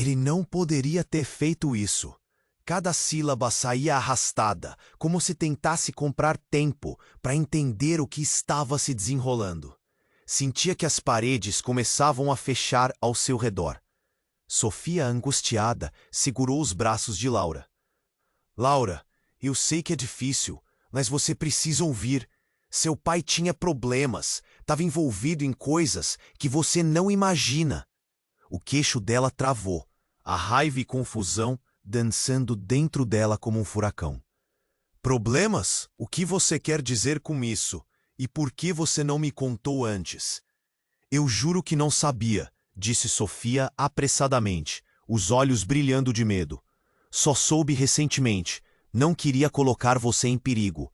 Ele não poderia ter feito isso. Cada sílaba saía arrastada, como se tentasse comprar tempo para entender o que estava se desenrolando. Sentia que as paredes começavam a fechar ao seu redor. Sofia, angustiada, segurou os braços de Laura. Laura, eu sei que é difícil, mas você precisa ouvir. Seu pai tinha problemas, estava envolvido em coisas que você não imagina. O queixo dela travou, a raiva e confusão dançando dentro dela como um furacão. Problemas? O que você quer dizer com isso? E por que você não me contou antes? Eu juro que não sabia, disse Sofia apressadamente, os olhos brilhando de medo. Só soube recentemente, não queria colocar você em perigo.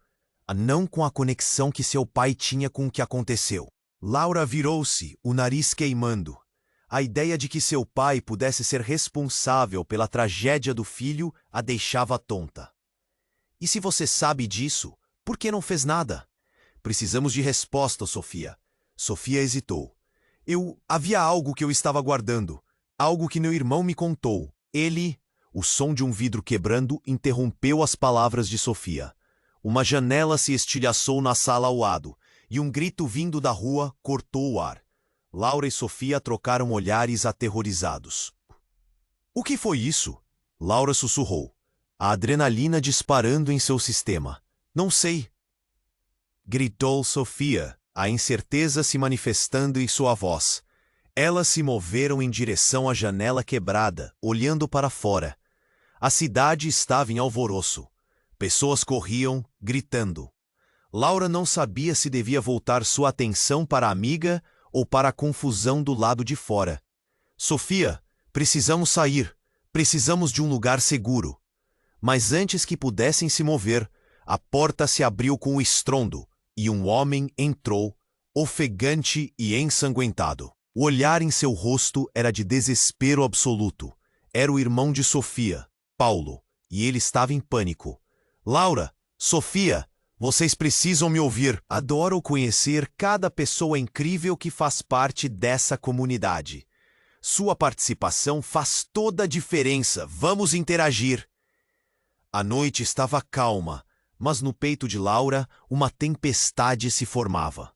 Não com a conexão que seu pai tinha com o que aconteceu. Laura virou-se, o nariz queimando. A ideia de que seu pai pudesse ser responsável pela tragédia do filho a deixava tonta. E se você sabe disso, por que não fez nada? Precisamos de resposta, Sofia. Sofia hesitou. Havia algo que eu estava guardando. Algo que meu irmão me contou. O som de um vidro quebrando interrompeu as palavras de Sofia. Uma janela se estilhaçou na sala ao lado, e um grito vindo da rua cortou o ar. Laura e Sofia trocaram olhares aterrorizados. O que foi isso? Laura sussurrou. A adrenalina disparando em seu sistema. Não sei. Gritou Sofia, a incerteza se manifestando em sua voz. Elas se moveram em direção à janela quebrada, olhando para fora. A cidade estava em alvoroço. Pessoas corriam, gritando. Laura não sabia se devia voltar sua atenção para a amiga ou para a confusão do lado de fora. Sofia, precisamos sair. Precisamos de um lugar seguro. Mas antes que pudessem se mover, a porta se abriu com um estrondo e um homem entrou, ofegante e ensanguentado. O olhar em seu rosto era de desespero absoluto. Era o irmão de Sofia, Paulo, e ele estava em pânico. Laura, Sofia, vocês precisam me ouvir. Adoro conhecer cada pessoa incrível que faz parte dessa comunidade. Sua participação faz toda a diferença. Vamos interagir. A noite estava calma, mas no peito de Laura uma tempestade se formava.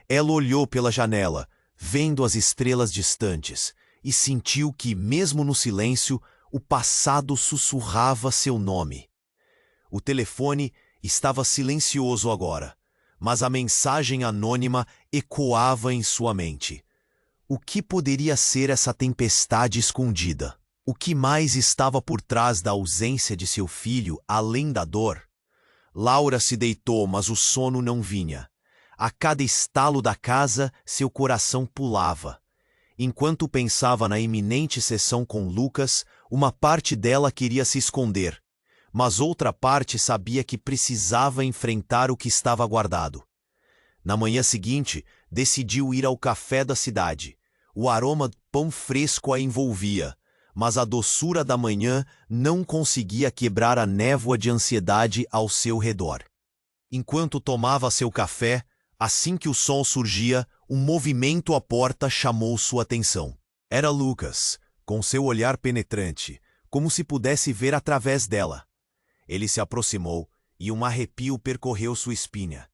Ela olhou pela janela, vendo as estrelas distantes, e sentiu que, mesmo no silêncio, o passado sussurrava seu nome. O telefone estava silencioso agora, mas a mensagem anônima ecoava em sua mente. O que poderia ser essa tempestade escondida? O que mais estava por trás da ausência de seu filho, além da dor? Laura se deitou, mas o sono não vinha. A cada estalo da casa, seu coração pulava. Enquanto pensava na iminente sessão com Lucas, uma parte dela queria se esconder, mas outra parte sabia que precisava enfrentar o que estava guardado. Na manhã seguinte, decidiu ir ao café da cidade. O aroma do pão fresco a envolvia, mas a doçura da manhã não conseguia quebrar a névoa de ansiedade ao seu redor. Enquanto tomava seu café, assim que o sol surgia, um movimento à porta chamou sua atenção. Era Lucas, com seu olhar penetrante, como se pudesse ver através dela. Ele se aproximou e um arrepio percorreu sua espinha.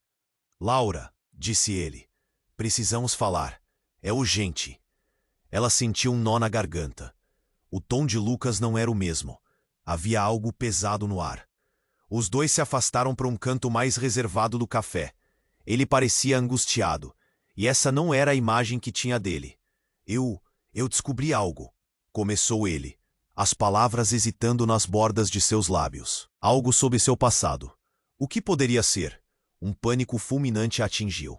Laura, disse ele, precisamos falar. É urgente. Ela sentiu um nó na garganta. O tom de Lucas não era o mesmo. Havia algo pesado no ar. Os dois se afastaram para um canto mais reservado do café. Ele parecia angustiado, e essa não era a imagem que tinha dele. Eu descobri algo, começou ele, as palavras hesitando nas bordas de seus lábios. Algo sobre seu passado. O que poderia ser? Um pânico fulminante a atingiu.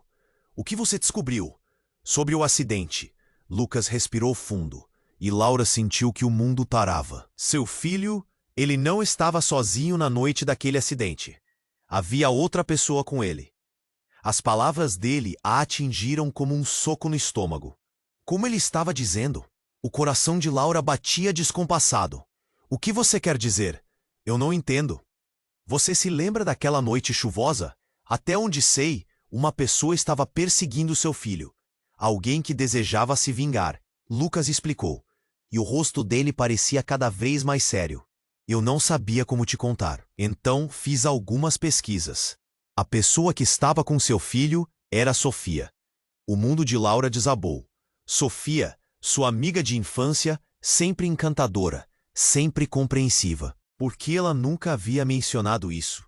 O que você descobriu? Sobre o acidente. Lucas respirou fundo, e Laura sentiu que o mundo parava. Seu filho, ele não estava sozinho na noite daquele acidente. Havia outra pessoa com ele. As palavras dele a atingiram como um soco no estômago. Como ele estava dizendo? O coração de Laura batia descompassado. O que você quer dizer? Eu não entendo. Você se lembra daquela noite chuvosa? Até onde sei, uma pessoa estava perseguindo seu filho. Alguém que desejava se vingar. Lucas explicou. e o rosto dele parecia cada vez mais sério. Eu não sabia como te contar. Então fiz algumas pesquisas. A pessoa que estava com seu filho era Sofia. O mundo de Laura desabou. Sofia, sua amiga de infância, sempre encantadora, sempre compreensiva. Por que ela nunca havia mencionado isso?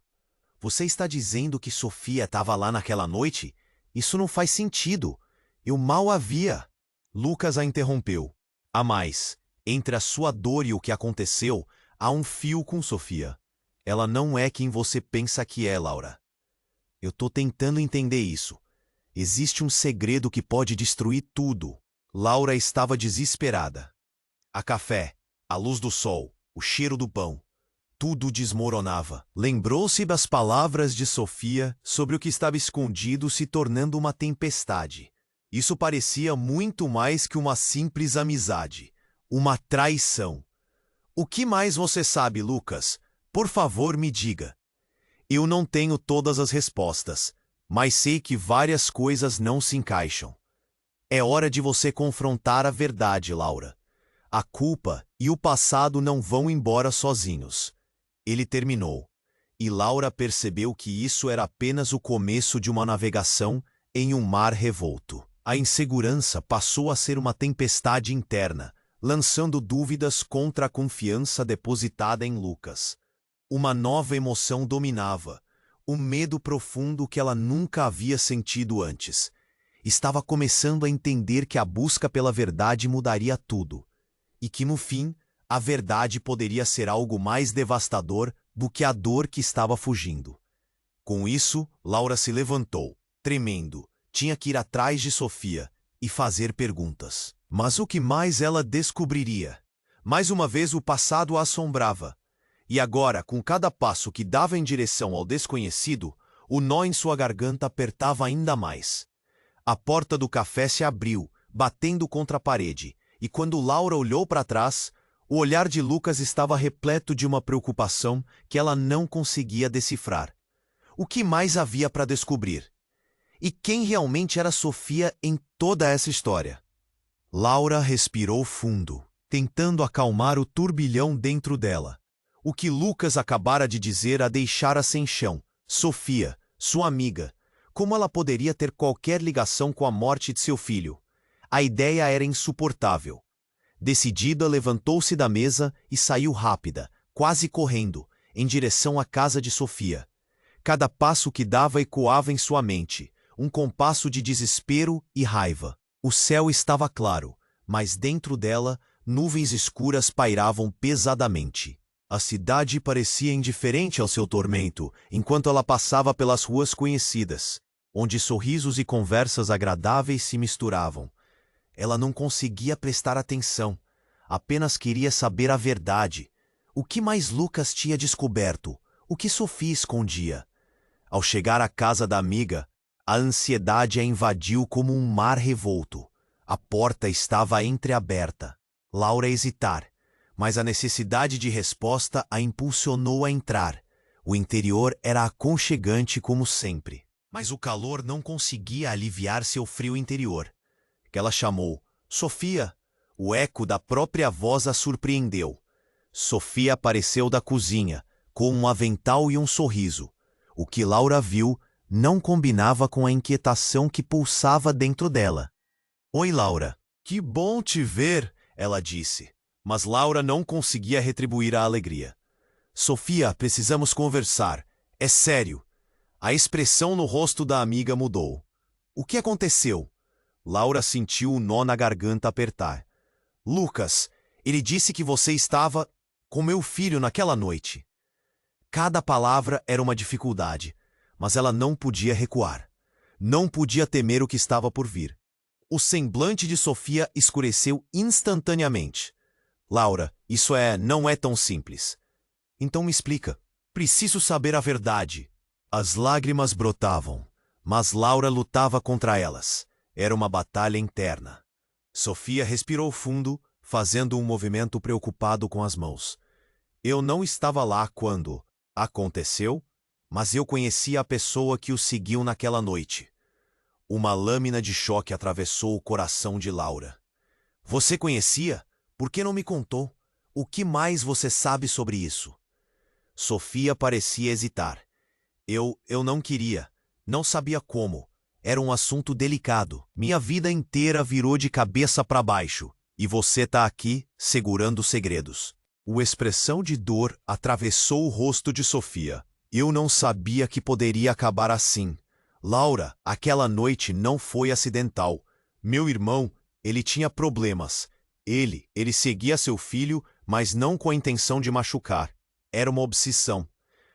Você está dizendo que Sofia estava lá naquela noite? Isso não faz sentido. Eu mal a via. Lucas a interrompeu. Há mais. Entre a sua dor e o que aconteceu, há um fio com Sofia. Ela não é quem você pensa que é, Laura. Eu tô tentando entender isso. Existe um segredo que pode destruir tudo. Laura estava desesperada. A café, a luz do sol, o cheiro do pão. Tudo desmoronava. Lembrou-se das palavras de Sofia sobre o que estava escondido se tornando uma tempestade. Isso parecia muito mais que uma simples amizade. Uma traição. O que mais você sabe, Lucas? Por favor, me diga. Eu não tenho todas as respostas, mas sei que várias coisas não se encaixam. É hora de você confrontar a verdade, Laura. A culpa e o passado não vão embora sozinhos. Ele terminou, e Laura percebeu que isso era apenas o começo de uma navegação em um mar revolto. A insegurança passou a ser uma tempestade interna, lançando dúvidas contra a confiança depositada em Lucas. Uma nova emoção dominava, um medo profundo que ela nunca havia sentido antes. Estava começando a entender que a busca pela verdade mudaria tudo, e que no fim, a verdade poderia ser algo mais devastador do que a dor que estava fugindo. Com isso, Laura se levantou, tremendo. Tinha que ir atrás de Sofia e fazer perguntas. Mas o que mais ela descobriria? Mais uma vez o passado a assombrava. E agora, com cada passo que dava em direção ao desconhecido, o nó em sua garganta apertava ainda mais. A porta do café se abriu, batendo contra a parede, e quando Laura olhou para trás, o olhar de Lucas estava repleto de uma preocupação que ela não conseguia decifrar. O que mais havia para descobrir? E quem realmente era Sofia em toda essa história? Laura respirou fundo, tentando acalmar o turbilhão dentro dela. O que Lucas acabara de dizer a deixara sem chão. Sofia, sua amiga. Como ela poderia ter qualquer ligação com a morte de seu filho? A ideia era insuportável. Decidida, levantou-se da mesa e saiu rápida, quase correndo, em direção à casa de Sofia. Cada passo que dava ecoava em sua mente, um compasso de desespero e raiva. O céu estava claro, mas dentro dela, nuvens escuras pairavam pesadamente. A cidade parecia indiferente ao seu tormento, enquanto ela passava pelas ruas conhecidas, onde sorrisos e conversas agradáveis se misturavam. Ela não conseguia prestar atenção, apenas queria saber a verdade. O que mais Lucas tinha descoberto? O que Sofia escondia? Ao chegar à casa da amiga, a ansiedade a invadiu como um mar revolto. A porta estava entreaberta. Laura hesitar, mas a necessidade de resposta a impulsionou a entrar. O interior era aconchegante como sempre, mas o calor não conseguia aliviar seu frio interior. Que ela chamou Sofia. O eco da própria voz a surpreendeu. Sofia apareceu da cozinha, com um avental e um sorriso. O que Laura viu não combinava com a inquietação que pulsava dentro dela. Oi, Laura. Que bom te ver, ela disse. Mas Laura não conseguia retribuir a alegria. Sofia, precisamos conversar. É sério. A expressão no rosto da amiga mudou. O que aconteceu? Laura sentiu o nó na garganta apertar. Lucas, ele disse que você estava com meu filho naquela noite. Cada palavra era uma dificuldade, mas ela não podia recuar. Não podia temer o que estava por vir. O semblante de Sofia escureceu instantaneamente. Laura, isso não é tão simples. Então me explica. Preciso saber a verdade. As lágrimas brotavam, mas Laura lutava contra elas. Era uma batalha interna. Sofia respirou fundo, fazendo um movimento preocupado com as mãos. Eu não estava lá quando aconteceu, mas eu conhecia a pessoa que o seguiu naquela noite. Uma lâmina de choque atravessou o coração de Laura. Você conhecia? Por que não me contou? O que mais você sabe sobre isso? Sofia parecia hesitar. Eu não queria. Não sabia como. Era um assunto delicado. Minha vida inteira virou de cabeça para baixo. E você tá aqui, segurando segredos. Uma expressão de dor atravessou o rosto de Sofia. Eu não sabia que poderia acabar assim. Laura, aquela noite não foi acidental. Meu irmão, ele tinha problemas. Ele seguia seu filho, mas não com a intenção de machucar. Era uma obsessão.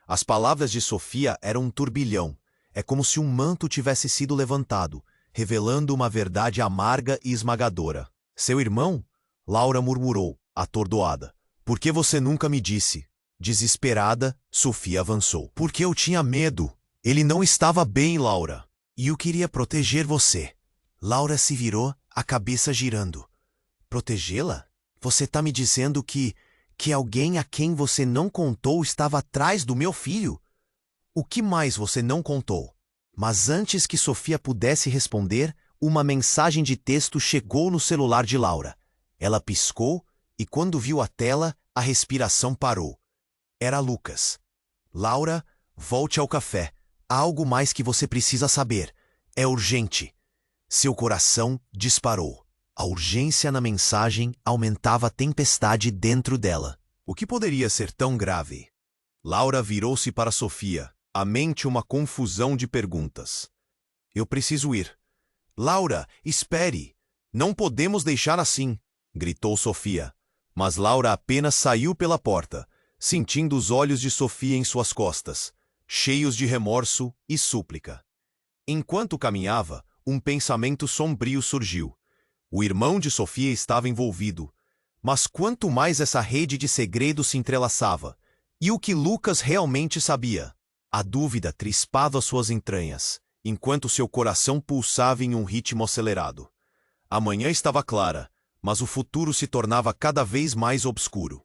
As palavras de Sofia eram um turbilhão. É como se um manto tivesse sido levantado, revelando uma verdade amarga e esmagadora. Seu irmão? Laura murmurou, atordoada. Por que você nunca me disse? Desesperada, Sofia avançou. Porque eu tinha medo. Ele não estava bem, Laura. E eu queria proteger você. Laura se virou, a cabeça girando. Protegê-la? Você tá me dizendo que alguém a quem você não contou estava atrás do meu filho? O que mais você não contou? Mas antes que Sofia pudesse responder, uma mensagem de texto chegou no celular de Laura. Ela piscou e quando viu a tela, a respiração parou. Era Lucas. Laura, volte ao café. Há algo mais que você precisa saber. É urgente. Seu coração disparou. A urgência na mensagem aumentava a tempestade dentro dela. O que poderia ser tão grave? Laura virou-se para Sofia, a mente uma confusão de perguntas. Eu preciso ir. Laura, espere! Não podemos deixar assim! Gritou Sofia. Mas Laura apenas saiu pela porta, sentindo os olhos de Sofia em suas costas, cheios de remorso e súplica. Enquanto caminhava, um pensamento sombrio surgiu. O irmão de Sofia estava envolvido. Mas quanto mais essa rede de segredos se entrelaçava, e o que Lucas realmente sabia? A dúvida crispava suas entranhas, enquanto seu coração pulsava em um ritmo acelerado. A manhã estava clara, mas o futuro se tornava cada vez mais obscuro.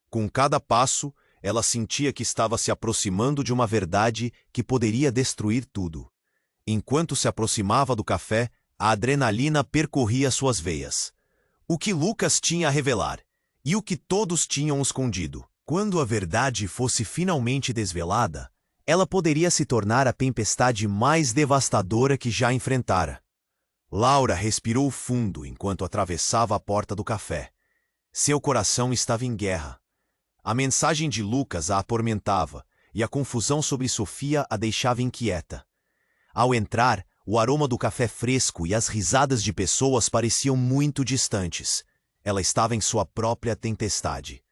Com cada passo, ela sentia que estava se aproximando de uma verdade que poderia destruir tudo. Enquanto se aproximava do café, a adrenalina percorria suas veias. O que Lucas tinha a revelar, e o que todos tinham escondido. Quando a verdade fosse finalmente desvelada, ela poderia se tornar a tempestade mais devastadora que já enfrentara. Laura respirou fundo enquanto atravessava a porta do café. Seu coração estava em guerra. A mensagem de Lucas a atormentava, e a confusão sobre Sofia a deixava inquieta. Ao entrar, o aroma do café fresco e as risadas de pessoas pareciam muito distantes. Ela estava em sua própria tempestade.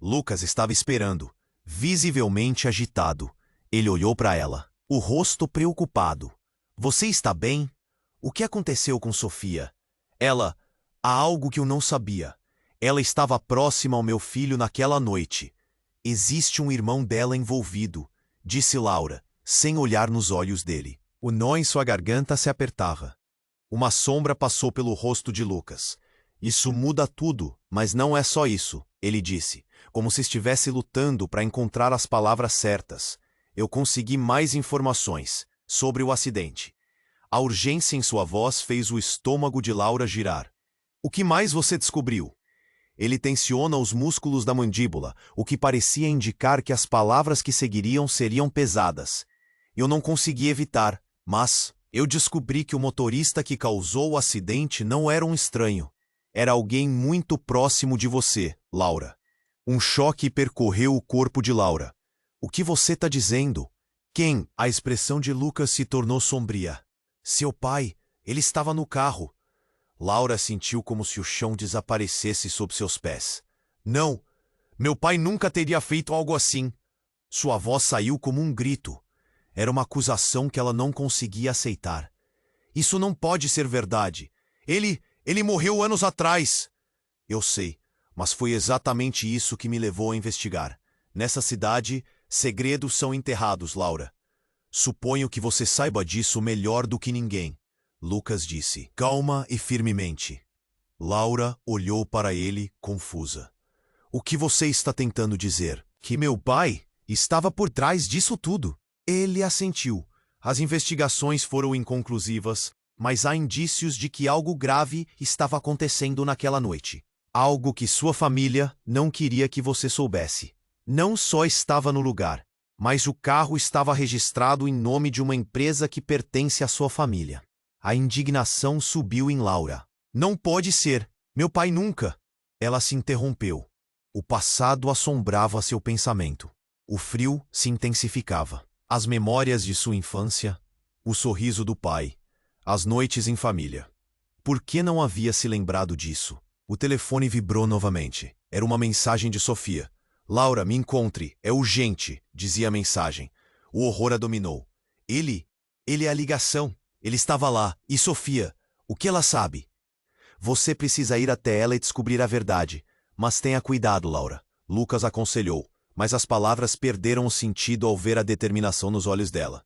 Lucas estava esperando, visivelmente agitado. Ele olhou para ela, o rosto preocupado. Você está bem? O que aconteceu com Sofia? Ela... Há algo que eu não sabia. Ela estava próxima ao meu filho naquela noite. Existe um irmão dela envolvido, disse Laura, sem olhar nos olhos dele. O nó em sua garganta se apertava. Uma sombra passou pelo rosto de Lucas. Isso muda tudo, mas não é só isso, ele disse, como se estivesse lutando para encontrar as palavras certas. Eu consegui mais informações sobre o acidente. A urgência em sua voz fez o estômago de Laura girar. O que mais você descobriu? Ele tensiona os músculos da mandíbula, o que parecia indicar que as palavras que seguiriam seriam pesadas. Eu não consegui evitar. Mas eu descobri que o motorista que causou o acidente não era um estranho. Era alguém muito próximo de você, Laura. Um choque percorreu o corpo de Laura. O que você está dizendo? Quem? A expressão de Lucas se tornou sombria. Seu pai, ele estava no carro. Laura sentiu como se o chão desaparecesse sob seus pés. Não, meu pai nunca teria feito algo assim. Sua voz saiu como um grito. Era uma acusação que ela não conseguia aceitar. Isso não pode ser verdade. Ele morreu anos atrás. Eu sei, mas foi exatamente isso que me levou a investigar. Nessa cidade, segredos são enterrados, Laura. Suponho que você saiba disso melhor do que ninguém. Lucas disse, calma e firmemente. Laura olhou para ele, confusa. O que você está tentando dizer? Que meu pai estava por trás disso tudo? Ele assentiu. As investigações foram inconclusivas, mas há indícios de que algo grave estava acontecendo naquela noite. Algo que sua família não queria que você soubesse. Não só estava no lugar, mas o carro estava registrado em nome de uma empresa que pertence à sua família. A indignação subiu em Laura. Não pode ser! Meu pai nunca! Ela se interrompeu. O passado assombrava seu pensamento. O frio se intensificava. As memórias de sua infância, o sorriso do pai, as noites em família. Por que não havia se lembrado disso? O telefone vibrou novamente. Era uma mensagem de Sofia. Laura, me encontre. É urgente, dizia a mensagem. O horror a dominou. Ele é a ligação. Ele estava lá. E Sofia? O que ela sabe? Você precisa ir até ela e descobrir a verdade. Mas tenha cuidado, Laura. Lucas aconselhou, mas as palavras perderam o sentido ao ver a determinação nos olhos dela.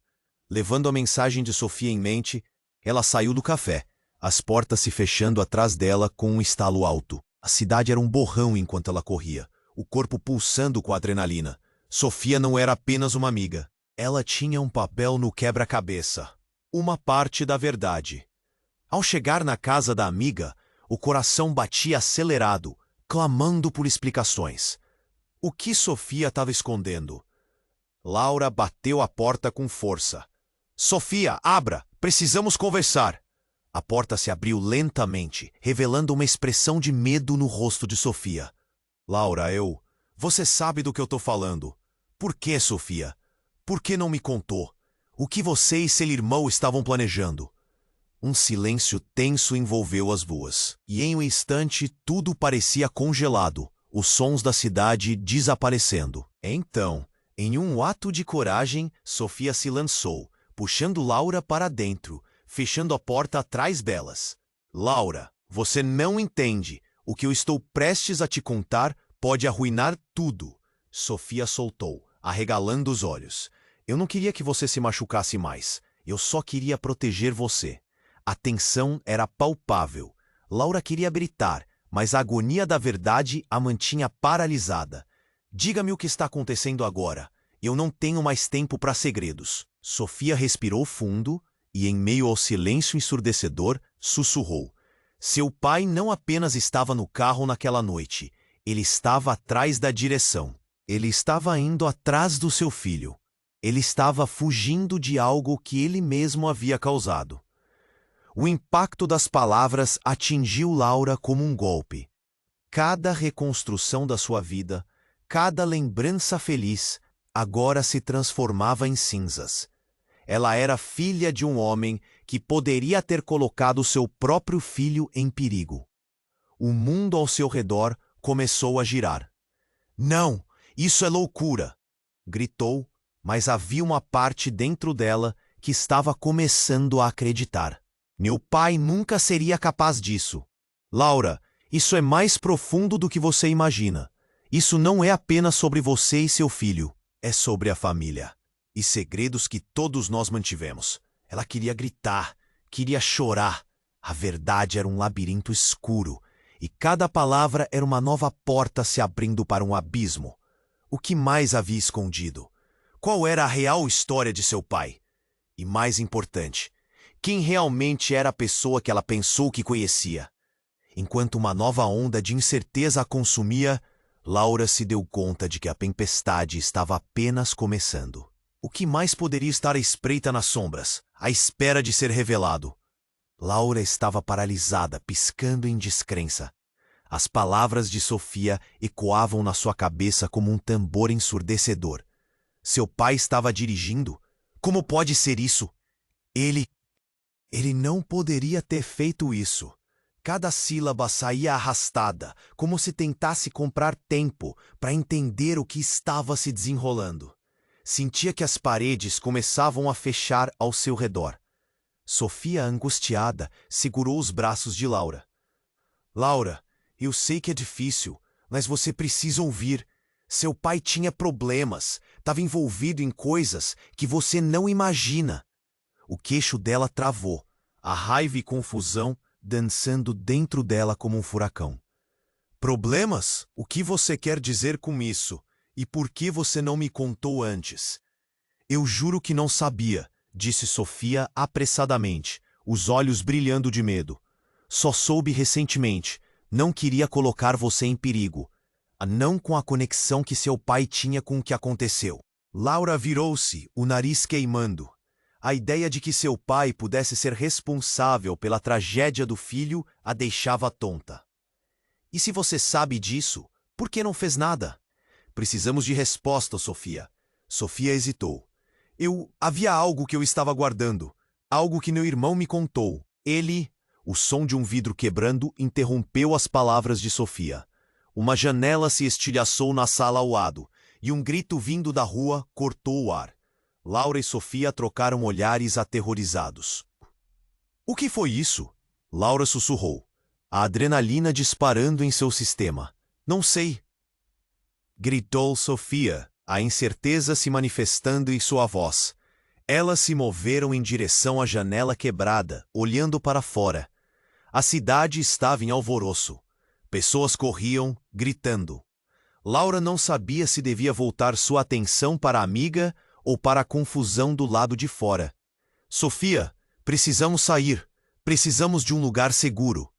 Levando a mensagem de Sofia em mente, ela saiu do café, as portas se fechando atrás dela com um estalo alto. A cidade era um borrão enquanto ela corria, o corpo pulsando com adrenalina. Sofia não era apenas uma amiga. Ela tinha um papel no quebra-cabeça. Uma parte da verdade. Ao chegar na casa da amiga, o coração batia acelerado, clamando por explicações. O que Sofia estava escondendo? Laura bateu a porta com força. Sofia, abra! Precisamos conversar! A porta se abriu lentamente, revelando uma expressão de medo no rosto de Sofia. Laura, Você sabe do que eu estou falando. Por que, Sofia? Por que não me contou? O que você e seu irmão estavam planejando? Um silêncio tenso envolveu as duas, e em um instante tudo parecia congelado, os sons da cidade desaparecendo. Então, em um ato de coragem, Sofia se lançou, puxando Laura para dentro, fechando a porta atrás delas. Laura, você não entende. O que eu estou prestes a te contar pode arruinar tudo. Sofia soltou, arregalando os olhos. Eu não queria que você se machucasse mais. Eu só queria proteger você. A tensão era palpável. Laura queria gritar, mas a agonia da verdade a mantinha paralisada. Diga-me o que está acontecendo agora. Eu não tenho mais tempo para segredos. Sofia respirou fundo e, em meio ao silêncio ensurdecedor, sussurrou. Seu pai não apenas estava no carro naquela noite. Ele estava atrás da direção. Ele estava indo atrás do seu filho. Ele estava fugindo de algo que ele mesmo havia causado. O impacto das palavras atingiu Laura como um golpe. Cada reconstrução da sua vida, cada lembrança feliz, agora se transformava em cinzas. Ela era filha de um homem que poderia ter colocado seu próprio filho em perigo. O mundo ao seu redor começou a girar. Não, isso é loucura! Gritou, mas havia uma parte dentro dela que estava começando a acreditar. Meu pai nunca seria capaz disso. Laura, isso é mais profundo do que você imagina. Isso não é apenas sobre você e seu filho. É sobre a família. E segredos que todos nós mantivemos. Ela queria gritar, queria chorar. A verdade era um labirinto escuro, e cada palavra era uma nova porta se abrindo para um abismo. O que mais havia escondido? Qual era a real história de seu pai? E mais importante, quem realmente era a pessoa que ela pensou que conhecia? Enquanto uma nova onda de incerteza a consumia, Laura se deu conta de que a tempestade estava apenas começando. O que mais poderia estar à espreita nas sombras, à espera de ser revelado? Laura estava paralisada, piscando em descrença. As palavras de Sofia ecoavam na sua cabeça como um tambor ensurdecedor. Seu pai estava dirigindo? Como pode ser isso? Ele não poderia ter feito isso. Cada sílaba saía arrastada, como se tentasse comprar tempo para entender o que estava se desenrolando. Sentia que as paredes começavam a fechar ao seu redor. Sofia, angustiada, segurou os braços de Laura. Laura, eu sei que é difícil, mas você precisa ouvir. Seu pai tinha problemas, estava envolvido em coisas que você não imagina. O queixo dela travou, a raiva e confusão dançando dentro dela como um furacão. Problemas? O que você quer dizer com isso? E por que você não me contou antes? Eu juro que não sabia, disse Sofia apressadamente, os olhos brilhando de medo. Só soube recentemente, Não queria colocar você em perigo, não com a conexão que seu pai tinha com o que aconteceu. Laura virou-se, o nariz queimando. A ideia de que seu pai pudesse ser responsável pela tragédia do filho a deixava tonta. E se você sabe disso, por que não fez nada? Precisamos de resposta, Sofia. Sofia hesitou. Havia algo que eu estava guardando. Algo que meu irmão me contou. O som de um vidro quebrando interrompeu as palavras de Sofia. Uma janela se estilhaçou na sala ao lado, e um grito vindo da rua cortou o ar. Laura e Sofia trocaram olhares aterrorizados. O que foi isso? Laura sussurrou. A adrenalina disparando em seu sistema. Não sei. Gritou Sofia, a incerteza se manifestando em sua voz. Elas se moveram em direção à janela quebrada, olhando para fora. A cidade estava em alvoroço. Pessoas corriam, gritando. Laura não sabia se devia voltar sua atenção para a amiga ou para a confusão do lado de fora. Sofia, precisamos sair. Precisamos de um lugar seguro.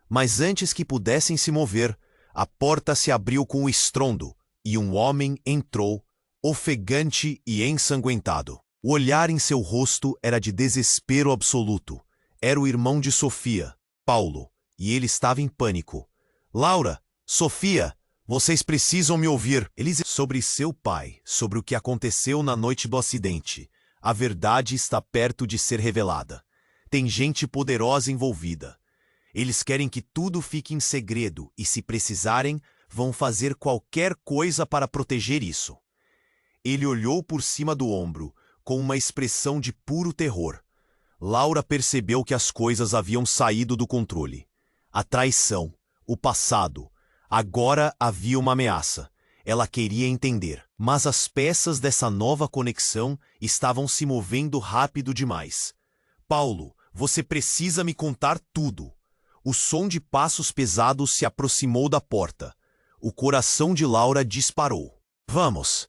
Mas antes que pudessem se mover, a porta se abriu com um estrondo e um homem entrou, ofegante e ensanguentado. O olhar em seu rosto era de desespero absoluto. Era o irmão de Sofia, Paulo, e ele estava em pânico. Laura, Sofia, vocês precisam me ouvir. Sobre seu pai, sobre o que aconteceu na noite do acidente. A verdade está perto de ser revelada. Tem gente poderosa envolvida. Eles querem que tudo fique em segredo e, se precisarem, vão fazer qualquer coisa para proteger isso. Ele olhou por cima do ombro, com uma expressão de puro terror. Laura percebeu que as coisas haviam saído do controle. A traição, o passado. Agora havia uma ameaça. Ela queria entender, mas as peças dessa nova conexão estavam se movendo rápido demais. Paulo, você precisa me contar tudo. O som de passos pesados se aproximou da porta. O coração de Laura disparou. Vamos!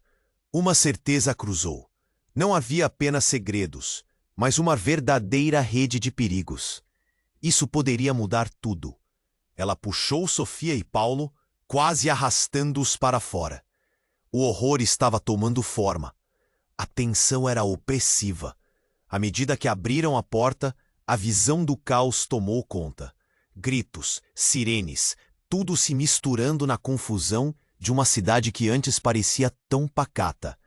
Uma certeza cruzou. Não havia apenas segredos, mas uma verdadeira rede de perigos. Isso poderia mudar tudo. Ela puxou Sofia e Paulo, quase arrastando-os para fora. O horror estava tomando forma. A tensão era opressiva. À medida que abriram a porta, a visão do caos tomou conta. Gritos, sirenes, tudo se misturando na confusão de uma cidade que antes parecia tão pacata.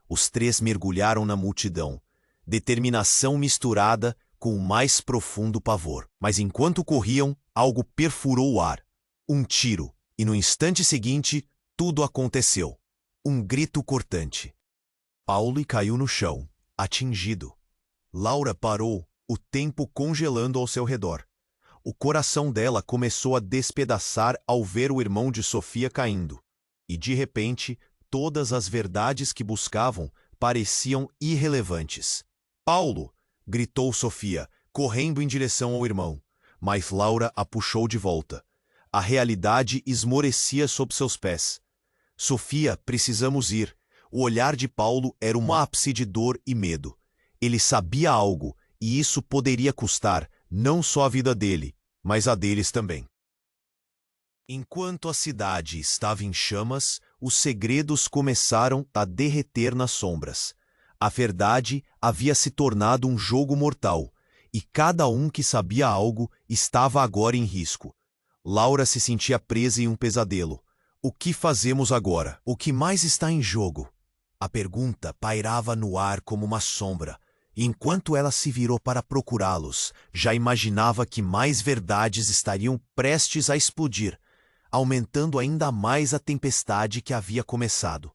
Os três mergulharam na multidão, determinação misturada com o mais profundo pavor. Mas enquanto corriam, algo perfurou o ar. Um tiro, e no instante seguinte, tudo aconteceu. Um grito cortante. Paulo caiu no chão, atingido. Laura parou, o tempo congelando ao seu redor. O coração dela começou a despedaçar ao ver o irmão de Sofia caindo. E de repente, todas as verdades que buscavam pareciam irrelevantes. Paulo! Gritou Sofia, correndo em direção ao irmão. Mas Laura a puxou de volta. A realidade esmorecia sob seus pés. Sofia, precisamos ir. O olhar de Paulo era um ápice de dor e medo. Ele sabia algo, e isso poderia custar não só a vida dele, mas a deles também. Enquanto a cidade estava em chamas, os segredos começaram a derreter nas sombras. A verdade havia se tornado um jogo mortal, e cada um que sabia algo estava agora em risco. Laura se sentia presa em um pesadelo. O que fazemos agora? O que mais está em jogo? A pergunta pairava no ar como uma sombra. Enquanto ela se virou para procurá-los, já imaginava que mais verdades estariam prestes a explodir, aumentando ainda mais a tempestade que havia começado.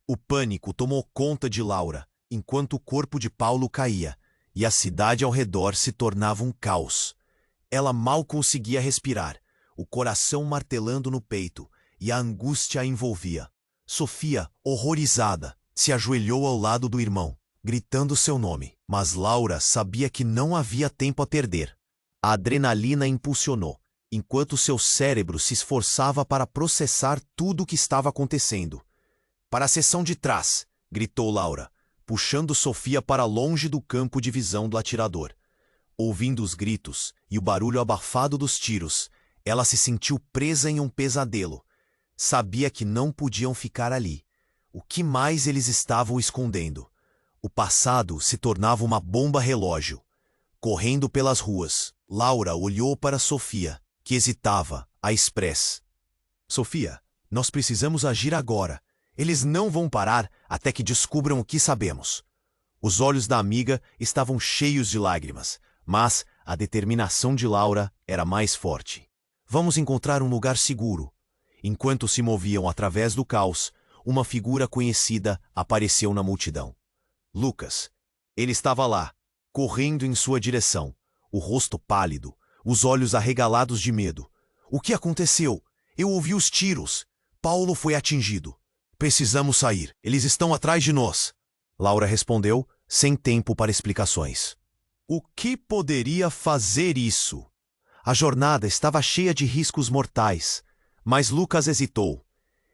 O pânico tomou conta de Laura, enquanto o corpo de Paulo caía, e a cidade ao redor se tornava um caos. Ela mal conseguia respirar, o coração martelando no peito, e a angústia a envolvia. Sofia, horrorizada, se ajoelhou ao lado do irmão, gritando seu nome. Mas Laura sabia que não havia tempo a perder. A adrenalina impulsionou, enquanto seu cérebro se esforçava para processar tudo o que estava acontecendo. Para a seção de trás, gritou Laura, puxando Sofia para longe do campo de visão do atirador. Ouvindo os gritos e o barulho abafado dos tiros, Ela se sentiu presa em um pesadelo. Sabia que não podiam ficar ali. O que mais eles estavam escondendo? O passado se tornava uma bomba relógio. Correndo pelas ruas, Laura olhou para Sofia, que hesitava, à express. Sofia, nós precisamos agir agora. Eles não vão parar até que descubram o que sabemos. Os olhos da amiga estavam cheios de lágrimas, mas a determinação de Laura era mais forte. Vamos encontrar um lugar seguro. Enquanto se moviam através do caos, uma figura conhecida apareceu na multidão. Lucas. Ele estava lá, correndo em sua direção, o rosto pálido, os olhos arregalados de medo. O que aconteceu? Eu ouvi os tiros. Paulo foi atingido. Precisamos sair. Eles estão atrás de nós. Laura respondeu, sem tempo para explicações. O que poderia fazer isso? A jornada estava cheia de riscos mortais, mas Lucas hesitou.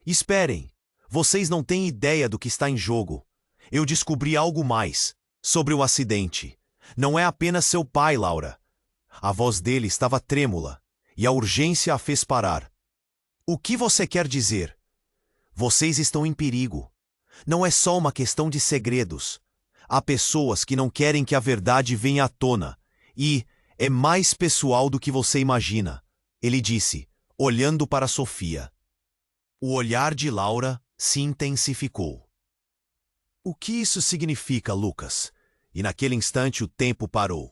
Esperem, vocês não têm ideia do que está em jogo. Eu descobri algo mais sobre o acidente. Não é apenas seu pai, Laura. A voz dele estava trêmula, e a urgência a fez parar. O que você quer dizer? Vocês estão em perigo. Não é só uma questão de segredos. Há pessoas que não querem que a verdade venha à tona, e é mais pessoal do que você imagina, ele disse, olhando para Sofia. O olhar de Laura se intensificou. O que isso significa, Lucas? E naquele instante o tempo parou.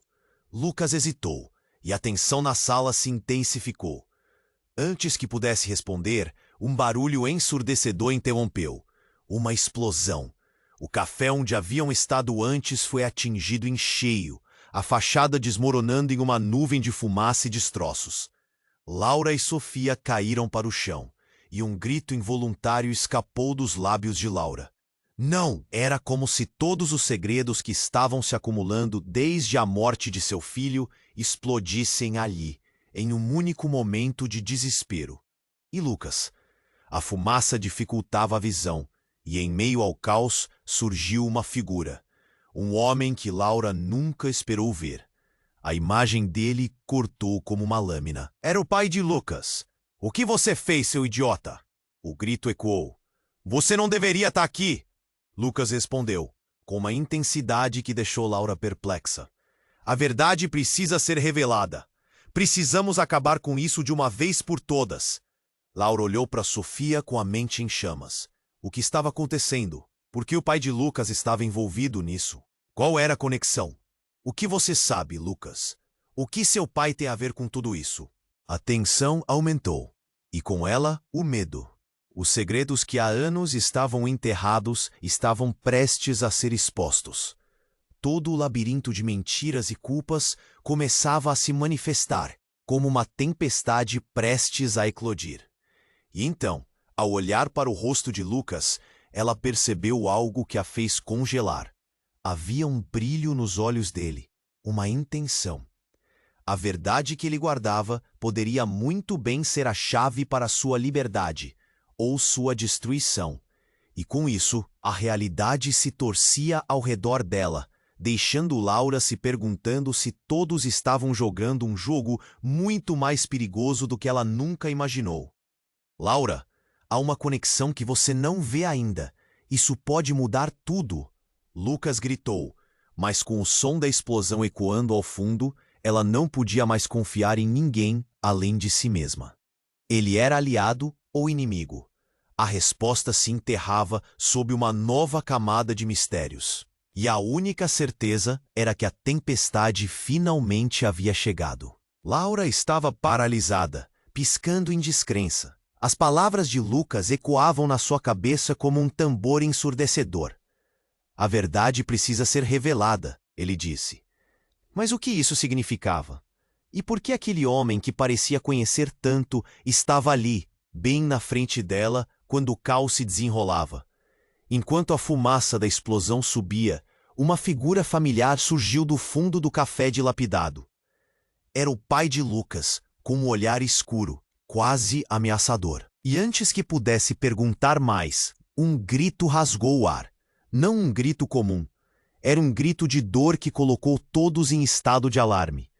Lucas hesitou, e a tensão na sala se intensificou. Antes que pudesse responder, um barulho ensurdecedor interrompeu. Uma explosão. O café onde haviam estado antes foi atingido em cheio, a fachada desmoronando em uma nuvem de fumaça e destroços. Laura e Sofia caíram para o chão, e um grito involuntário escapou dos lábios de Laura. Não, era como se todos os segredos que estavam se acumulando desde a morte de seu filho explodissem ali, em um único momento de desespero. E Lucas? A fumaça dificultava a visão, e em meio ao caos surgiu uma figura. Um homem que Laura nunca esperou ver. A imagem dele cortou como uma lâmina. Era o pai de Lucas. O que você fez, seu idiota? O grito ecoou. Você não deveria estar aqui! Lucas respondeu, com uma intensidade que deixou Laura perplexa. A verdade precisa ser revelada. Precisamos acabar com isso de uma vez por todas. Laura olhou para Sofia com a mente em chamas. O que estava acontecendo? Por que o pai de Lucas estava envolvido nisso? Qual era a conexão? O que você sabe, Lucas? O que seu pai tem a ver com tudo isso? A tensão aumentou, e com ela, o medo. Os segredos que há anos estavam enterrados estavam prestes a ser expostos. Todo o labirinto de mentiras e culpas começava a se manifestar, como uma tempestade prestes a eclodir. E então, ao olhar para o rosto de Lucas, ela percebeu algo que a fez congelar. Havia um brilho nos olhos dele, uma intenção. A verdade que ele guardava poderia muito bem ser a chave para sua liberdade, ou sua destruição. E com isso, a realidade se torcia ao redor dela, deixando Laura se perguntando se todos estavam jogando um jogo muito mais perigoso do que ela nunca imaginou. Laura, há uma conexão que você não vê ainda. Isso pode mudar tudo. Lucas gritou, mas com o som da explosão ecoando ao fundo, ela não podia mais confiar em ninguém além de si mesma. Ele era aliado ou inimigo? A resposta se enterrava sob uma nova camada de mistérios. E a única certeza era que a tempestade finalmente havia chegado. Laura estava paralisada, piscando em descrença. As palavras de Lucas ecoavam na sua cabeça como um tambor ensurdecedor. A verdade precisa ser revelada, ele disse. Mas o que isso significava? E por que aquele homem que parecia conhecer tanto estava ali, bem na frente dela, quando o caos se desenrolava? Enquanto a fumaça da explosão subia, uma figura familiar surgiu do fundo do café dilapidado. Era o pai de Lucas, com um olhar escuro, quase ameaçador. E antes que pudesse perguntar mais, um grito rasgou o ar. Não um grito comum. Era um grito de dor que colocou todos em estado de alarme.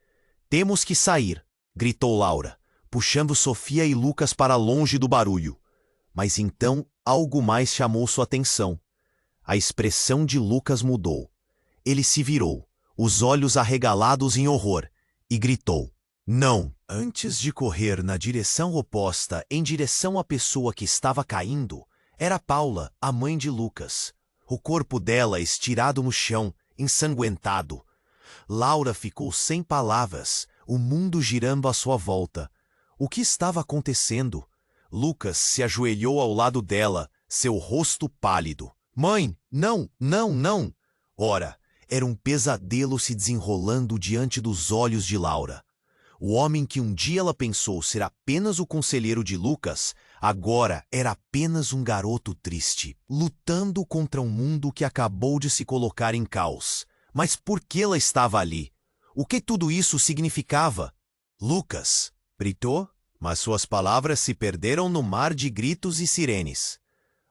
Temos que sair, gritou Laura, puxando Sofia e Lucas para longe do barulho. Mas então algo mais chamou sua atenção. A expressão de Lucas mudou. Ele se virou, os olhos arregalados em horror, e gritou: "Não!" Antes de correr na direção oposta, em direção à pessoa que estava caindo, era Paula, a mãe de Lucas. O corpo dela estirado no chão, ensanguentado. Laura ficou sem palavras, o mundo girando à sua volta. O que estava acontecendo? Lucas se ajoelhou ao lado dela, seu rosto pálido. "Mãe, não, não, não!" Ora, era um pesadelo se desenrolando diante dos olhos de Laura. O homem que um dia ela pensou ser apenas o conselheiro de Lucas, agora era apenas um garoto triste, lutando contra um mundo que acabou de se colocar em caos. Mas por que ela estava ali? O que tudo isso significava? "Lucas!" gritou, mas suas palavras se perderam no mar de gritos e sirenes.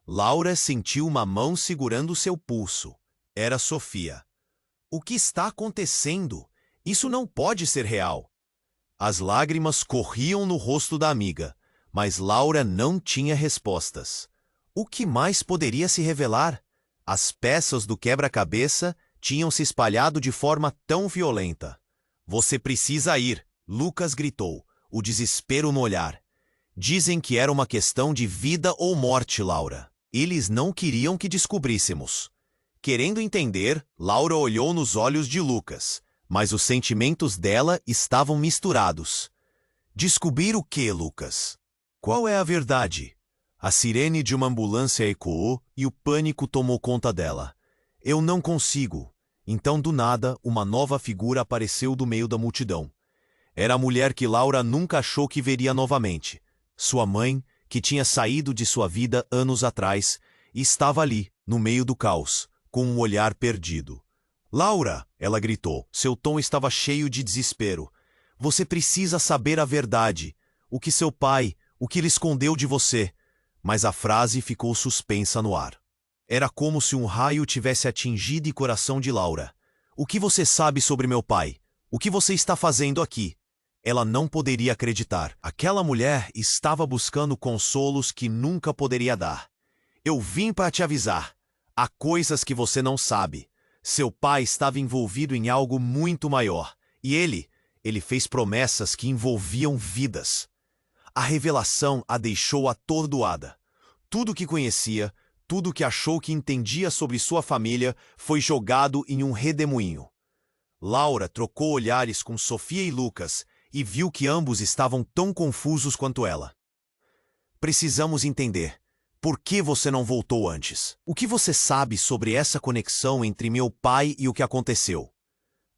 Laura sentiu uma mão segurando seu pulso. Era Sofia. "O que está acontecendo? Isso não pode ser real." As lágrimas corriam no rosto da amiga, mas Laura não tinha respostas. O que mais poderia se revelar? As peças do quebra-cabeça tinham se espalhado de forma tão violenta. "Você precisa ir!" Lucas gritou, o desespero no olhar. "Dizem que era uma questão de vida ou morte, Laura. Eles não queriam que descobríssemos." Querendo entender, Laura olhou nos olhos de Lucas, mas os sentimentos dela estavam misturados. "Descobrir o que, Lucas? Qual é a verdade?" A sirene de uma ambulância ecoou e o pânico tomou conta dela. "Eu não consigo." Então, do nada, uma nova figura apareceu do meio da multidão. Era a mulher que Laura nunca achou que veria novamente. Sua mãe, que tinha saído de sua vida anos atrás, e estava ali, no meio do caos, com um olhar perdido. "Laura!" ela gritou. Seu tom estava cheio de desespero. "Você precisa saber a verdade. O que seu pai, o que ele escondeu de você." Mas a frase ficou suspensa no ar. Era como se um raio tivesse atingido o coração de Laura. "O que você sabe sobre meu pai? O que você está fazendo aqui?" Ela não poderia acreditar. Aquela mulher estava buscando consolos que nunca poderia dar. "Eu vim para te avisar. Há coisas que você não sabe. Seu pai estava envolvido em algo muito maior, e ele fez promessas que envolviam vidas." A revelação a deixou atordoada. Tudo o que conhecia, tudo o que achou que entendia sobre sua família, foi jogado em um redemoinho. Laura trocou olhares com Sofia e Lucas e viu que ambos estavam tão confusos quanto ela. "Precisamos entender. Por que você não voltou antes? O que você sabe sobre essa conexão entre meu pai e o que aconteceu?"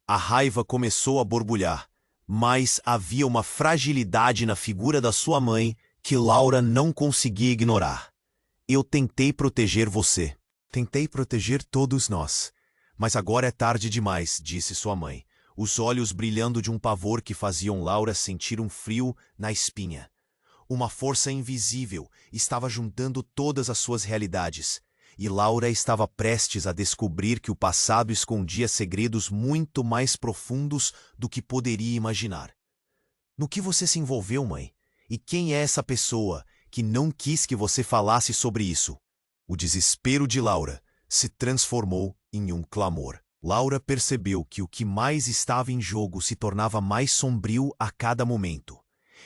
A raiva começou a borbulhar, mas havia uma fragilidade na figura da sua mãe que Laura não conseguia ignorar. "Eu tentei proteger você. Tentei proteger todos nós. Mas agora é tarde demais", disse sua mãe, os olhos brilhando de um pavor que faziam Laura sentir um frio na espinha. Uma força invisível estava juntando todas as suas realidades, e Laura estava prestes a descobrir que o passado escondia segredos muito mais profundos do que poderia imaginar. "No que você se envolveu, mãe? E quem é essa pessoa que não quis que você falasse sobre isso?" O desespero de Laura se transformou em um clamor. Laura percebeu que o que mais estava em jogo se tornava mais sombrio a cada momento.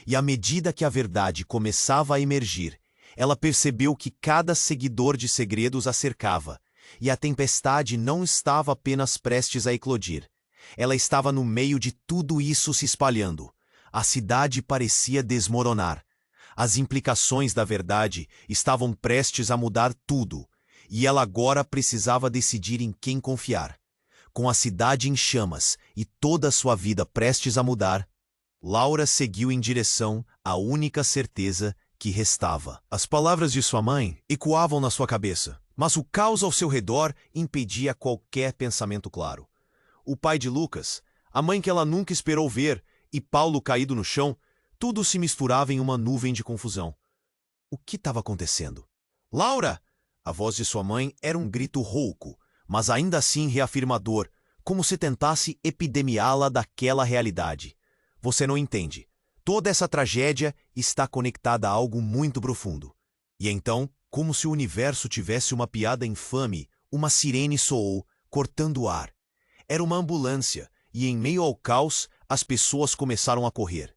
E à medida que a verdade começava a emergir, ela percebeu que cada seguidor de segredos a cercava, e a tempestade não estava apenas prestes a eclodir. Ela estava no meio de tudo isso se espalhando. A cidade parecia desmoronar. As implicações da verdade estavam prestes a mudar tudo, e ela agora precisava decidir em quem confiar. Com a cidade em chamas e toda a sua vida prestes a mudar, Laura seguiu em direção à única certeza que restava. As palavras de sua mãe ecoavam na sua cabeça, mas o caos ao seu redor impedia qualquer pensamento claro. O pai de Lucas, a mãe que ela nunca esperou ver e Paulo caído no chão, tudo se misturava em uma nuvem de confusão. O que estava acontecendo? "Laura!" A voz de sua mãe era um grito rouco, mas ainda assim reafirmador, como se tentasse epidemiá-la daquela realidade. "Você não entende. Toda essa tragédia está conectada a algo muito profundo. E então, como se o universo tivesse uma piada infame, uma sirene soou, cortando o ar. Era uma ambulância, e em meio ao caos, as pessoas começaram a correr.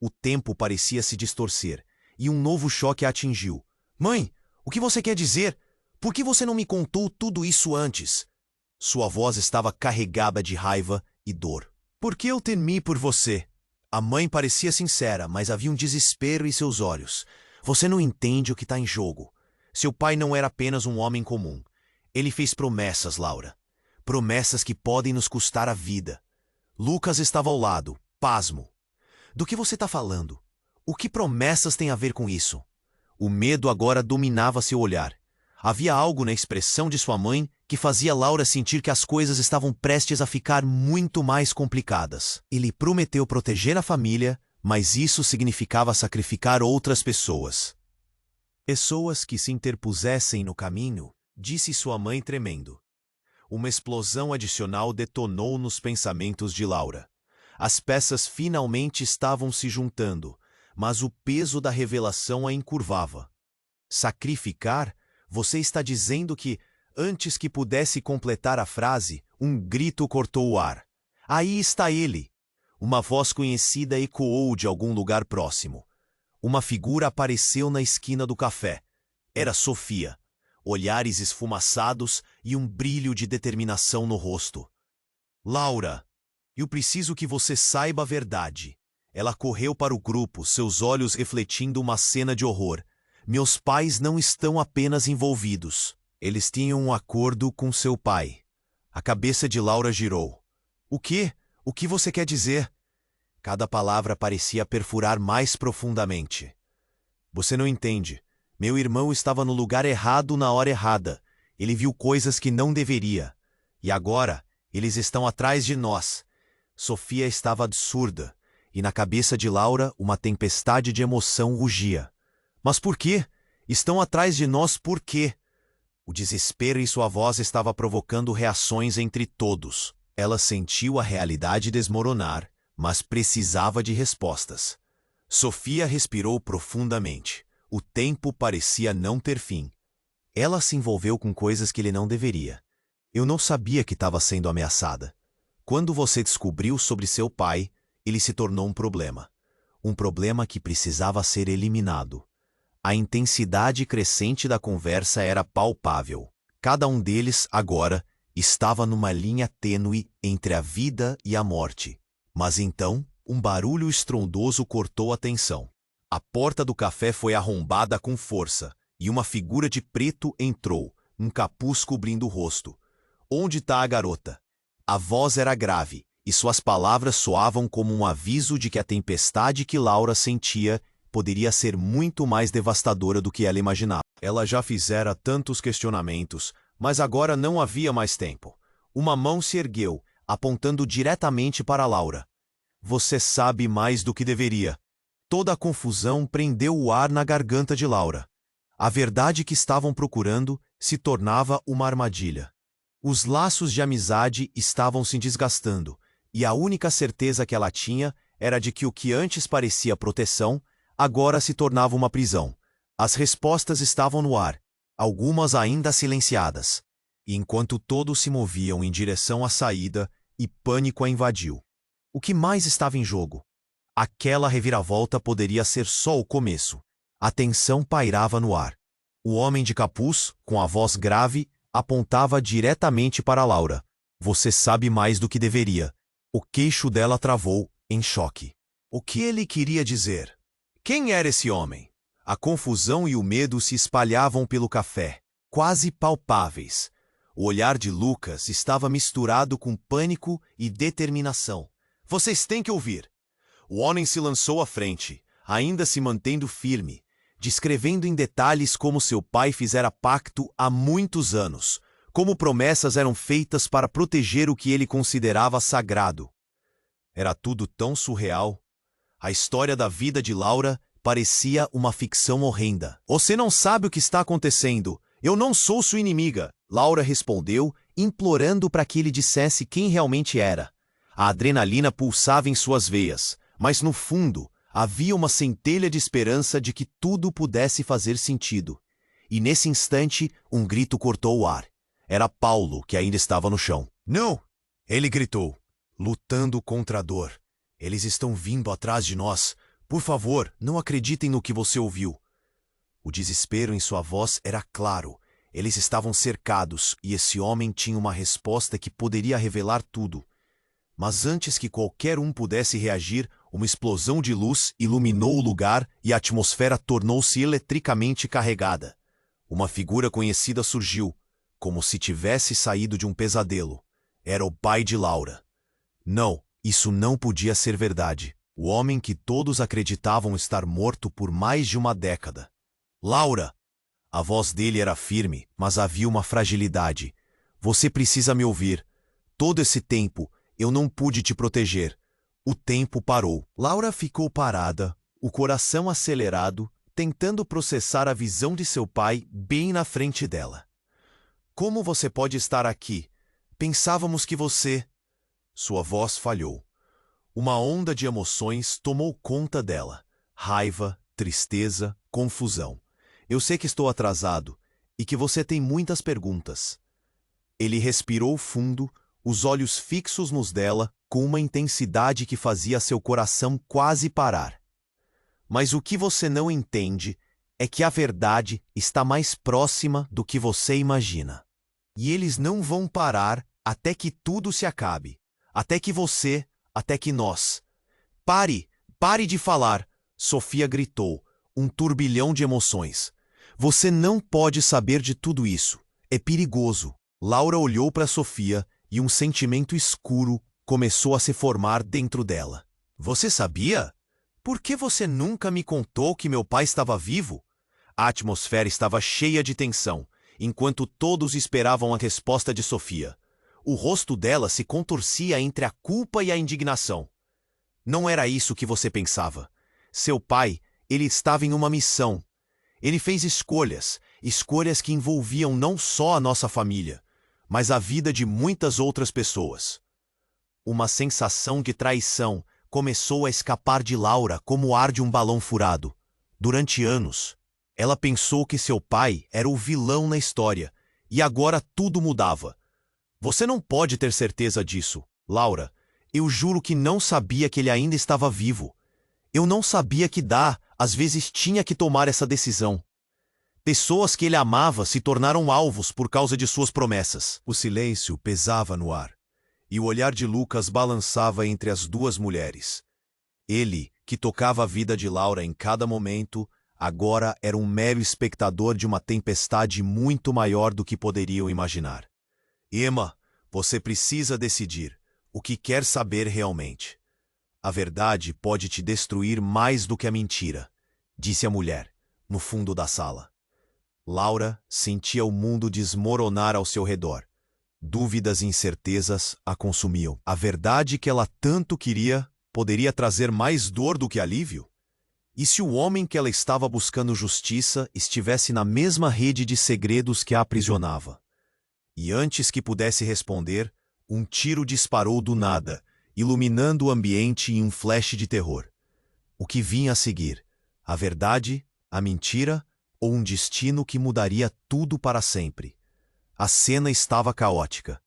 O tempo parecia se distorcer, e um novo choque a atingiu. Mãe, o que você quer dizer? Por que você não me contou tudo isso antes? Sua voz estava carregada de raiva e dor. Por que eu temi por você? A mãe parecia sincera, mas havia um desespero em seus olhos. Você não entende o que está em jogo. Seu pai não era apenas um homem comum. Ele fez promessas, Laura. Promessas que podem nos custar a vida. Lucas estava ao lado, pasmo. Do que você está falando? O que promessas têm a ver com isso? O medo agora dominava seu olhar. Havia algo na expressão de sua mãe que fazia Laura sentir que as coisas estavam prestes a ficar muito mais complicadas. Ele prometeu proteger a família, mas isso significava sacrificar outras pessoas. Pessoas que se interpusessem no caminho, disse sua mãe tremendo. Uma explosão adicional detonou nos pensamentos de Laura. As peças finalmente estavam se juntando, mas o peso da revelação a encurvava. Sacrificar? Você está dizendo que, antes que pudesse completar a frase, um grito cortou o ar. Aí está ele! Uma voz conhecida ecoou de algum lugar próximo. Uma figura apareceu na esquina do café. Era Sofia. Olhares esfumaçados e um brilho de determinação no rosto. Laura, eu preciso que você saiba a verdade. Ela correu para o grupo, seus olhos refletindo uma cena de horror. Meus pais não estão apenas envolvidos. Eles tinham um acordo com seu pai. A cabeça de Laura girou. O quê? O que você quer dizer? Cada palavra parecia perfurar mais profundamente. Você não entende. Meu irmão estava no lugar errado na hora errada. Ele viu coisas que não deveria. E agora, eles estão atrás de nós. Sofia estava absurda, e na cabeça de Laura uma tempestade de emoção rugia. Mas por quê? Estão atrás de nós por quê? O desespero em sua voz estava provocando reações entre todos. Ela sentiu a realidade desmoronar, mas precisava de respostas. Sofia respirou profundamente. O tempo parecia não ter fim. Ela se envolveu com coisas que ele não deveria. Eu não sabia que estava sendo ameaçada. Quando você descobriu sobre seu pai, ele se tornou um problema. Um problema que precisava ser eliminado. A intensidade crescente da conversa era palpável. Cada um deles, agora, estava numa linha tênue entre a vida e a morte. Mas então, um barulho estrondoso cortou a tensão. A porta do café foi arrombada com força, e uma figura de preto entrou, um capuz cobrindo o rosto. Onde está a garota? A voz era grave, e suas palavras soavam como um aviso de que a tempestade que Laura sentia poderia ser muito mais devastadora do que ela imaginava. Ela já fizera tantos questionamentos, mas agora não havia mais tempo. Uma mão se ergueu, apontando diretamente para Laura. Você sabe mais do que deveria. Toda a confusão prendeu o ar na garganta de Laura. A verdade que estavam procurando se tornava uma armadilha. Os laços de amizade estavam se desgastando, e a única certeza que ela tinha era de que o que antes parecia proteção, agora se tornava uma prisão. As respostas estavam no ar, algumas ainda silenciadas. E enquanto todos se moviam em direção à saída, e pânico a invadiu. O que mais estava em jogo? Aquela reviravolta poderia ser só o começo. A tensão pairava no ar. O homem de capuz, com a voz grave, apontava diretamente para Laura. Você sabe mais do que deveria. O queixo dela travou, em choque. O que ele queria dizer? Quem era esse homem? A confusão e o medo se espalhavam pelo café, quase palpáveis. O olhar de Lucas estava misturado com pânico e determinação. Vocês têm que ouvir. O homem se lançou à frente, ainda se mantendo firme, descrevendo em detalhes como seu pai fizera pacto há muitos anos, como promessas eram feitas para proteger o que ele considerava sagrado. Era tudo tão surreal. A história da vida de Laura parecia uma ficção horrenda. Você não sabe o que está acontecendo. Eu não sou sua inimiga, Laura respondeu, implorando para que ele dissesse quem realmente era. A adrenalina pulsava em suas veias, mas no fundo, Havia uma centelha de esperança de que tudo pudesse fazer sentido. E nesse instante, um grito cortou o ar. Era Paulo, que ainda estava no chão. "Não!" Ele gritou, lutando contra a dor. "Eles estão vindo atrás de nós. Por favor, não acreditem no que você ouviu." O desespero em sua voz era claro. Eles estavam cercados e esse homem tinha uma resposta que poderia revelar tudo. Mas antes que qualquer um pudesse reagir, uma explosão de luz iluminou o lugar e a atmosfera tornou-se eletricamente carregada. Uma figura conhecida surgiu, como se tivesse saído de um pesadelo. Era o pai de Laura. Não, isso não podia ser verdade. O homem que todos acreditavam estar morto por mais de uma década. "Laura!" A voz dele era firme, mas havia uma fragilidade. "Você precisa me ouvir. Todo esse tempo, eu não pude te proteger. O tempo parou." Laura ficou parada, o coração acelerado, tentando processar a visão de seu pai bem na frente dela. "Como você pode estar aqui? Pensávamos que você..." Sua voz falhou. Uma onda de emoções tomou conta dela. Raiva, tristeza, confusão. "Eu sei que estou atrasado e que você tem muitas perguntas." Ele respirou fundo, os olhos fixos nos dela, com uma intensidade que fazia seu coração quase parar. "Mas o que você não entende é que a verdade está mais próxima do que você imagina. E eles não vão parar até que tudo se acabe. Até que nós..." "Pare! Pare de falar!" Sofia gritou, um turbilhão de emoções. "Você não pode saber de tudo isso. É perigoso." Laura olhou para Sofia e um sentimento escuro começou a se formar dentro dela. "Você sabia? Por que você nunca me contou que meu pai estava vivo?" A atmosfera estava cheia de tensão, enquanto todos esperavam a resposta de Sofia. O rosto dela se contorcia entre a culpa e a indignação. "Não era isso que você pensava. Seu pai, ele estava em uma missão. Ele fez escolhas que envolviam não só a nossa família, mas a vida de muitas outras pessoas." Uma sensação de traição começou a escapar de Laura como o ar de um balão furado. Durante anos, ela pensou que seu pai era o vilão na história, e agora tudo mudava. "Você não pode ter certeza disso, Laura. Eu juro que não sabia que ele ainda estava vivo. Eu não sabia que às vezes tinha que tomar essa decisão. Pessoas que ele amava se tornaram alvos por causa de suas promessas." O silêncio pesava no ar, e o olhar de Lucas balançava entre as duas mulheres. Ele, que tocava a vida de Laura em cada momento, agora era um mero espectador de uma tempestade muito maior do que poderiam imaginar. "Emma, você precisa decidir o que quer saber realmente. A verdade pode te destruir mais do que a mentira", disse a mulher, no fundo da sala. Laura sentia o mundo desmoronar ao seu redor. Dúvidas e incertezas a consumiam. A verdade que ela tanto queria poderia trazer mais dor do que alívio? E se o homem que ela estava buscando justiça estivesse na mesma rede de segredos que a aprisionava? E antes que pudesse responder, um tiro disparou do nada, iluminando o ambiente em um flash de terror. O que vinha a seguir? A verdade? A mentira? Ou um destino que mudaria tudo para sempre? A cena estava caótica.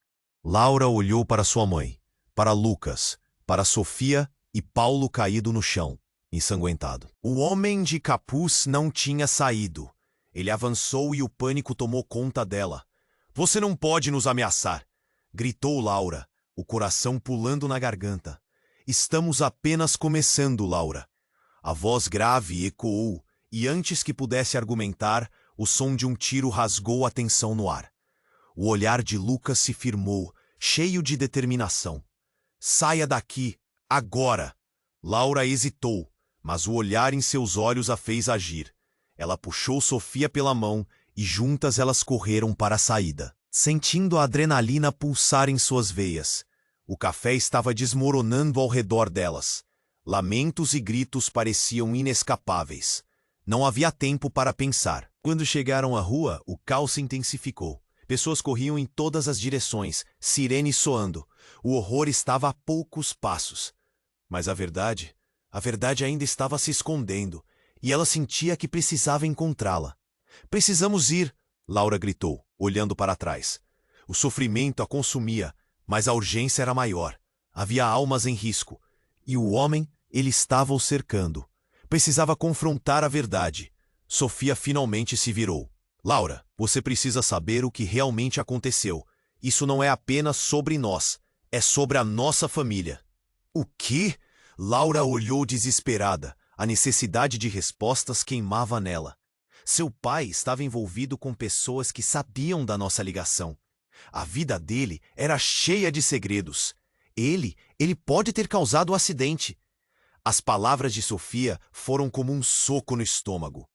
Laura olhou para sua mãe, para Lucas, para Sofia e Paulo caído no chão, ensanguentado. O homem de capuz não tinha saído. Ele avançou e o pânico tomou conta dela. "Você não pode nos ameaçar!" gritou Laura, o coração pulando na garganta. "Estamos apenas começando, Laura." A voz grave ecoou, e antes que pudesse argumentar, o som de um tiro rasgou a tensão no ar. O olhar de Lucas se firmou, cheio de determinação. "Saia daqui, agora!" Laura hesitou, mas o olhar em seus olhos a fez agir. Ela puxou Sofia pela mão e juntas elas correram para a saída. Sentindo a adrenalina pulsar em suas veias, o café estava desmoronando ao redor delas. Lamentos e gritos pareciam inescapáveis. Não havia tempo para pensar. Quando chegaram à rua, o caos se intensificou. Pessoas corriam em todas as direções, sirenes soando. O horror estava a poucos passos. Mas a A verdade ainda estava se escondendo, e ela sentia que precisava encontrá-la. Precisamos ir, Laura gritou, olhando para trás. O sofrimento a consumia, mas a urgência era maior. Havia almas em risco, e o homem, ele estava o cercando. Precisava confrontar a verdade. Sofia finalmente se virou. Laura, você precisa saber o que realmente aconteceu. Isso não é apenas sobre nós, é sobre a nossa família. O quê? Laura olhou desesperada. A necessidade de respostas queimava nela. Seu pai estava envolvido com pessoas que sabiam da nossa ligação. A vida dele era cheia de segredos. Ele pode ter causado o acidente. As palavras de Sofia foram como um soco no estômago.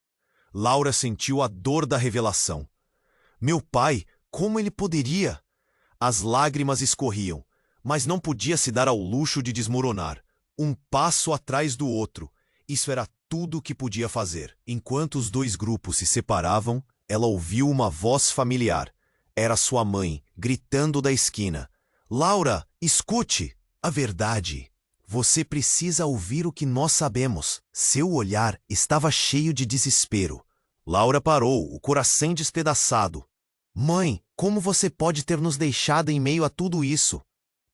Laura sentiu a dor da revelação. Meu pai, como ele poderia? As lágrimas escorriam, mas não podia se dar ao luxo de desmoronar. Um passo atrás do outro. Isso era tudo o que podia fazer. Enquanto os dois grupos se separavam, ela ouviu uma voz familiar. Era sua mãe, gritando da esquina. Laura, escute! A verdade. Você precisa ouvir o que nós sabemos. Seu olhar estava cheio de desespero. Laura parou, o coração despedaçado. Mãe, como você pode ter nos deixado em meio a tudo isso?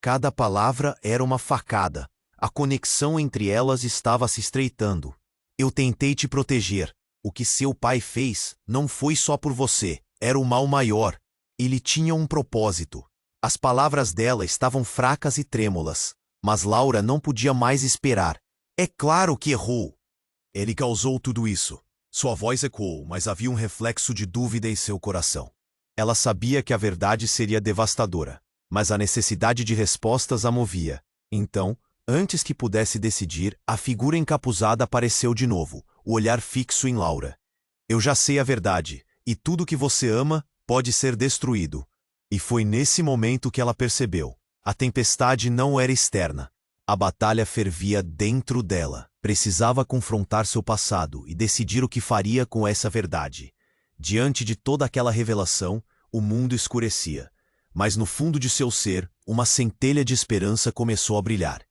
Cada palavra era uma facada. A conexão entre elas estava se estreitando. Eu tentei te proteger. O que seu pai fez não foi só por você. Era o mal maior. Ele tinha um propósito. As palavras dela estavam fracas e trêmulas. Mas Laura não podia mais esperar. É claro que errou. Ele causou tudo isso. Sua voz ecoou, mas havia um reflexo de dúvida em seu coração. Ela sabia que a verdade seria devastadora, mas a necessidade de respostas a movia. Então, antes que pudesse decidir, a figura encapuzada apareceu de novo, o olhar fixo em Laura. Eu já sei a verdade, e tudo que você ama pode ser destruído. E foi nesse momento que ela percebeu. A tempestade não era externa. A batalha fervia dentro dela. Precisava confrontar seu passado e decidir o que faria com essa verdade. Diante de toda aquela revelação, o mundo escurecia. Mas no fundo de seu ser, uma centelha de esperança começou a brilhar.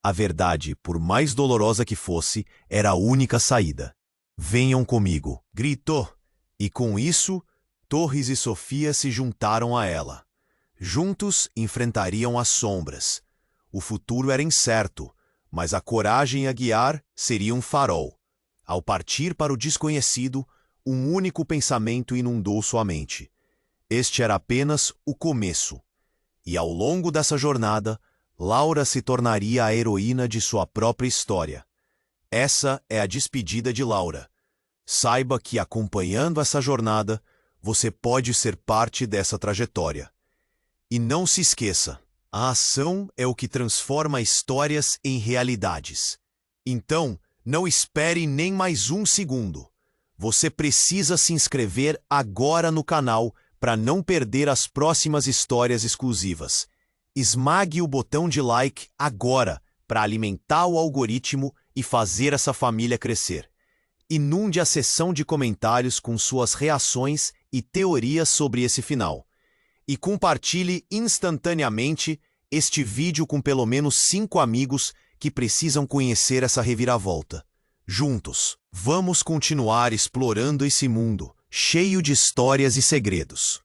A verdade, por mais dolorosa que fosse, era a única saída. Venham comigo, gritou. E com isso, Torres e Sofia se juntaram a ela. Juntos enfrentariam as sombras. O futuro era incerto, mas a coragem a guiar seria um farol. Ao partir para o desconhecido, um único pensamento inundou sua mente. Este era apenas o começo. E ao longo dessa jornada, Laura se tornaria a heroína de sua própria história. Essa é a despedida de Laura. Saiba que, acompanhando essa jornada, você pode ser parte dessa trajetória. E não se esqueça, a ação é o que transforma histórias em realidades. Então, não espere nem mais um segundo. Você precisa se inscrever agora no canal para não perder as próximas histórias exclusivas. Esmague o botão de like agora para alimentar o algoritmo e fazer essa família crescer. Inunde a seção de comentários com suas reações e teorias sobre esse final. E compartilhe instantaneamente este vídeo com pelo menos 5 amigos que precisam conhecer essa reviravolta. Juntos, vamos continuar explorando esse mundo, cheio de histórias e segredos.